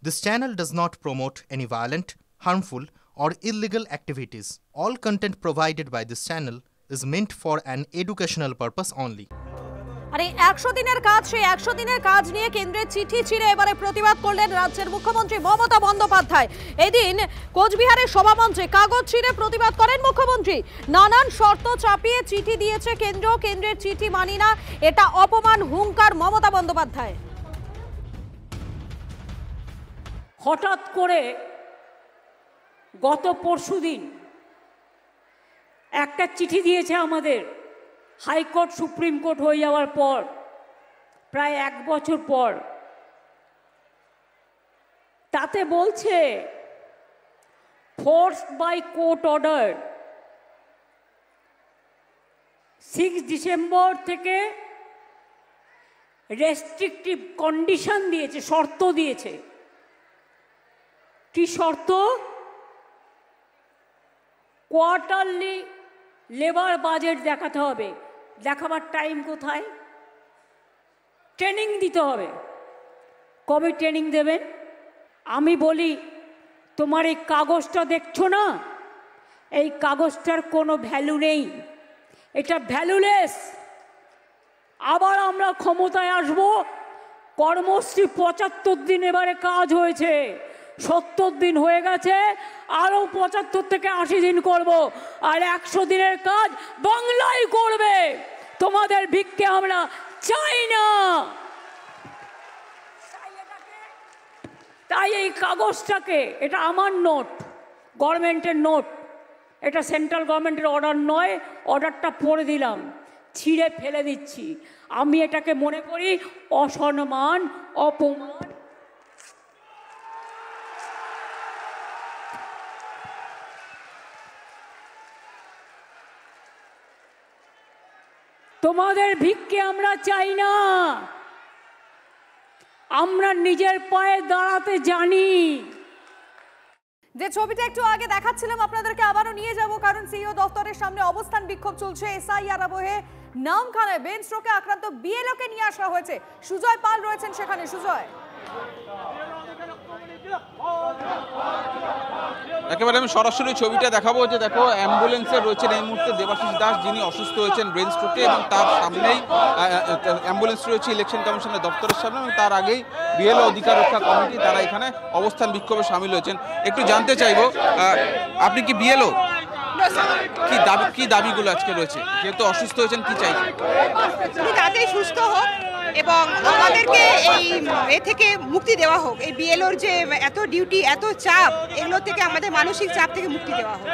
This channel does not promote any violent, harmful, or illegal activities. All content provided by this channel is meant for an educational purpose only. আর এই 100 দিনের কাজ, সেই 100 দিনের কাজ নিয়ে কেন্দ্রের চিঠি ছিঁড়ে এবারে প্রতিবাদ করলেন রাজ্যের মুখ্যমন্ত্রী মমতা বন্দ্যোপাধ্যায়। এদিন কোচবিহারের সভামঞ্চে কাগজ ছিঁড়ে প্রতিবাদ করেন মুখ্যমন্ত্রী। নানান শর্ত চাপিয়ে চিঠি দিয়েছে কেন্দ্র, কেন্দ্রের চিঠি মানি না, এটা অপমান, হুঙ্কার মমতা বন্দ্যোপাধ্যায়। হঠাৎ করে গত পরশুদিন একটা চিঠি দিয়েছে আমাদের, হাইকোর্ট সুপ্রিম কোর্ট হয়ে যাওয়ার পর প্রায় 1 বছর পর। তাতে বলছে forced by court order 6 December থেকে রেস্ট্রিকটিভ কন্ডিশন দিয়েছে, শর্ত দিয়েছে। কি শর্ত? কোয়ার্টারলি লেবার বাজেট দেখাতে হবে। দেখাবার টাইম কোথায়? ট্রেনিং দিতে হবে। কবে ট্রেনিং দেবেন? আমি বলি, তোমার এই কাগজটা দেখছো না, এই কাগজটার কোনো ভ্যালু নেই, এটা ভ্যালুলেস। আবার আমরা ক্ষমতায় আসব, কর্মশ্রী 75 দিন এবারে কাজ হয়েছে, 70 দিন হয়ে গেছে, আরও 75 থেকে 80 দিন করব, আর 100 দিনের কাজ বাংলায় করবে। তোমাদের ভিক্ষে আমরা চাই না। তাই এই কাগজটাকে, এটা আমার নোট, গভর্নমেন্টের নোট, এটা সেন্ট্রাল গভর্নমেন্টের অর্ডার নয়, অর্ডারটা পড়ে দিলাম, ছিঁড়ে ফেলে দিচ্ছি। আমি এটাকে মনে করি অসম্মান, অপমান। তোমাদের ভিক্ষে আমরা চাই না, আমরা নিজের পায়ে দাঁড়াতে জানি। যে ছবিটা একটু আগে দেখাচ্ছিলাম আপনাদেরকে আবারও নিয়ে যাব, কারণ সিইও দফতরের সামনে অবস্থান বিক্ষোভ চলছে। এসআইআর আবহে নামখানায় ব্রেন স্ট্রোকে আক্রান্ত বিএলওকে নিয়ে আসা হয়েছে। সুজয় পাল রয়েছেন সেখানে। সুজয়, একেবারে আমি সরাসরি ছবিটা দেখাবো। যে দেখো, অ্যাম্বুলেন্সে রয়েছেন এই মুহূর্তে দেবাশিস দাস, যিনি অসুস্থ হয়েছেন ব্রেন স্ট্রোকে, এবং তার সামনেই অ্যাম্বুলেন্স রয়েছে ইলেকশন কমিশনের দপ্তরের সামনে, এবং তার আগেই বিএলও অধিকার রক্ষা কমিটি তারা এখানে অবস্থান বিক্ষোভে সামিল হয়েছেন। একটু জানতে চাইবো, আপনি কি বিএলও? কি দাবিগুলো আজকে রয়েছে? যেহেতু অসুস্থ হয়েছেন, কি চাইছেন? তাড়াতাড়ি সুস্থ হোক এবং আমাদেরকে এই থেকে মুক্তি দেওয়া হোক। এই বিএলওর যে এত ডিউটি, এত চাপ, এগুলো থেকে আমাদের মানসিক চাপ থেকে মুক্তি দেওয়া হোক,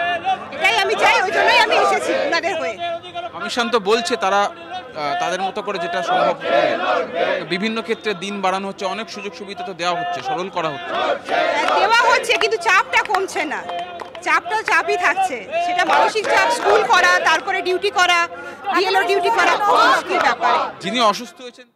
এটাই আমি চাই। ওই জন্যই আমি এসেছি ওনাদের হয়ে। কমিশন তো বলছে তারা তাদের মতো করে যেটা সম্ভব, বিভিন্ন ক্ষেত্রে দিন বাড়ানো হচ্ছে, অনেক সুযোগ সুবিধা তো দেওয়া হচ্ছে, সরল করা হচ্ছে, কিন্তু চাপটা কমছে না। চাপটা চাপই থাকছে, সেটা মানসিক চাপ, স্কুল করা, তারপরে ডিউটি করা, বিএলও ডিউটি করা, মুশকিল ব্যাপার। যিনি অসুস্থ হয়েছেন